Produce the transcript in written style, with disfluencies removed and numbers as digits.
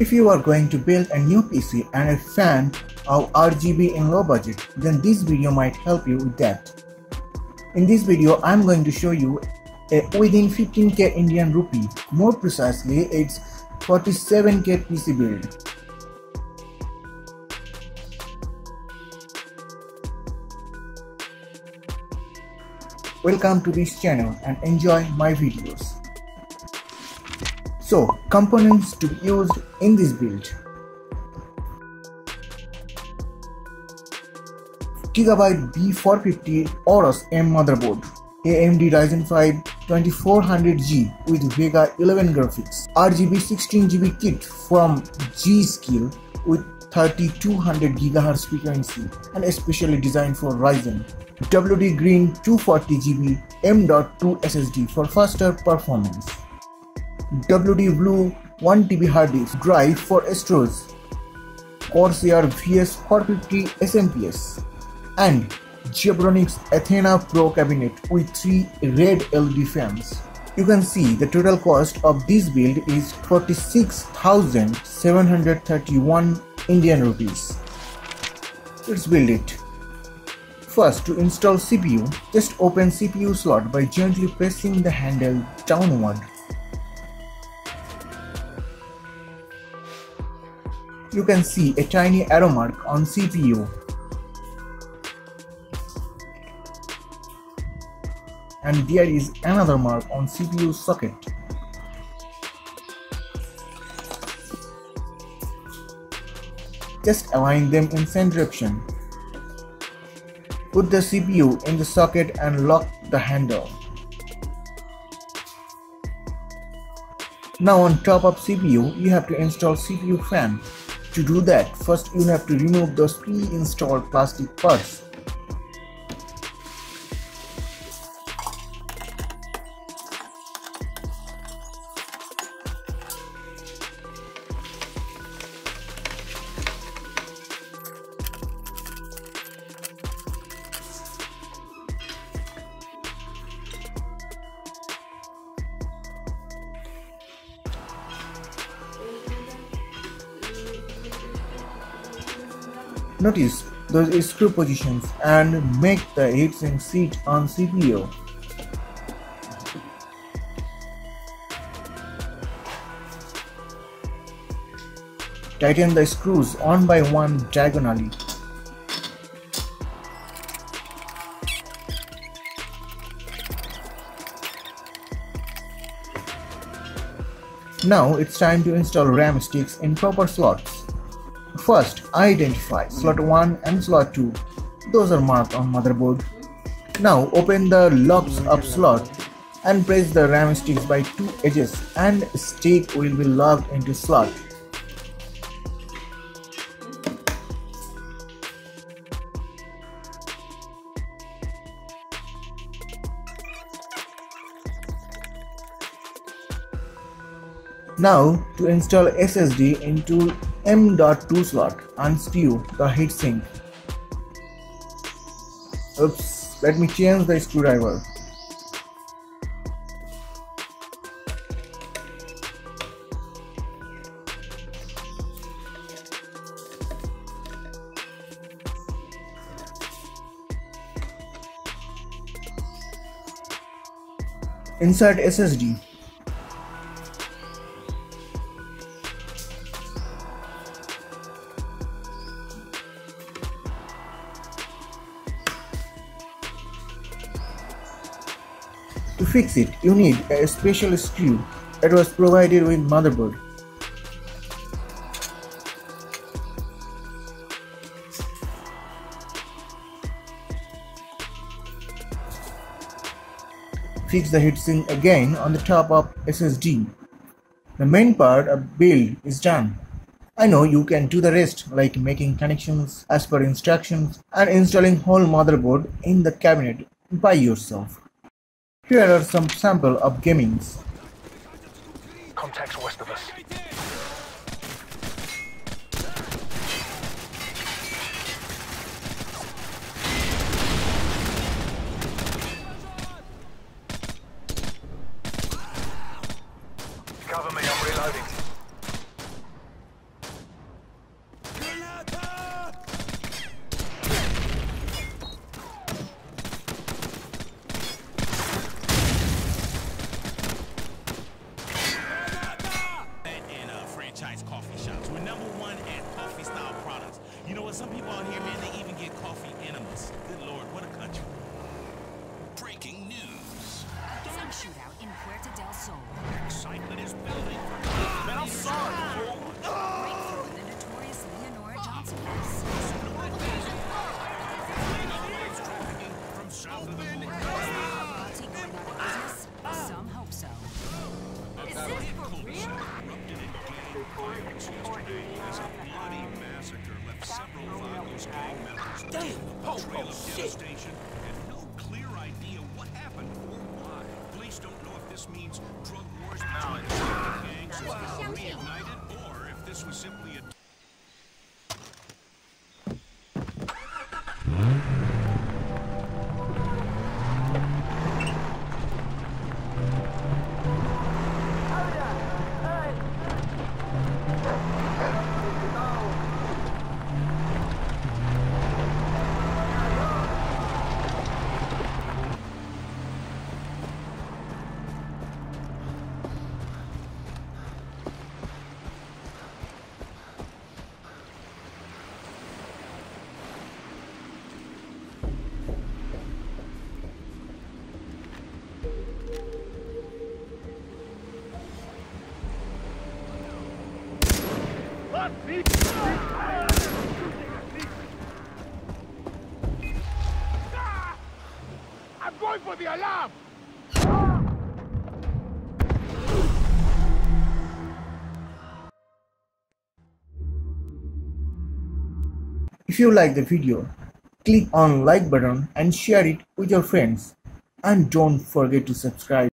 If you are going to build a new PC and a fan of RGB in low budget, then this video might help you with that. In this video, I'm going to show you a within 15k Indian rupee, more precisely it's 47k PC build. Welcome to this channel and enjoy my videos. So, components to be used in this build. Gigabyte B450 Aorus M motherboard, AMD Ryzen 5 2400G with Vega 11 graphics, RGB 16GB kit from Gskill with 3200 GHz frequency and especially designed for Ryzen, WD Green 240GB M.2 SSD for faster performance, WD Blue 1TB hard disk drive for storage, Corsair VS450 SMPS, and Zebronics Athena Pro cabinet with 3 red LED fans. You can see the total cost of this build is 46,731 Indian rupees. Let's build it. First, to install CPU, just open CPU slot by gently pressing the handle downward. You can see a tiny arrow mark on CPU. And there is another mark on CPU socket. Just align them in same direction. Put the CPU in the socket and lock the handle. Now on top of CPU, you have to install CPU fan. To do that, first you have to remove those pre-installed plastic parts. Notice those screw positions and make the heatsink sit on CPU. Tighten the screws one by one diagonally. Now it's time to install RAM sticks in proper slots. First, identify slot 1 and slot 2. Those are marked on motherboard. Now open the locks up slot and press the RAM sticks by two edges and stick will be locked into slot. Now to install SSD into M.2 slot, unscrew the heatsink. Oops, let me change the screwdriver. Insert SSD. To fix it, you need a special screw that was provided with motherboard. Fix the heatsink again on the top of SSD. The main part of build is done. I know you can do the rest like making connections as per instructions and installing whole motherboard in the cabinet by yourself. Here are some sample of gamings. Contacts west of us. Cover me, I'm reloading. Coffee shops. We're #1 at coffee style products. You know what? Some people out here, man, they even get coffee enemas. Good Lord, what a country. Breaking news. A gang shootout in Puerto del Sol. Excitement is building. Man, I'm sorry. Breakthrough in the notorious Leonora Johnson case. From south of the border. Party going out of business? Some hope so. Is this for real? Erupted in gang violence yesterday as a bloody massacre left several Vagos gang members. Damn! Trail of devastation and no clear idea what happened or why. Police don't know if this means drug wars between gangs have been reignited or if this was simply a I'm going for the alarm! If you like the video, click on like button and share it with your friends. And don't forget to subscribe.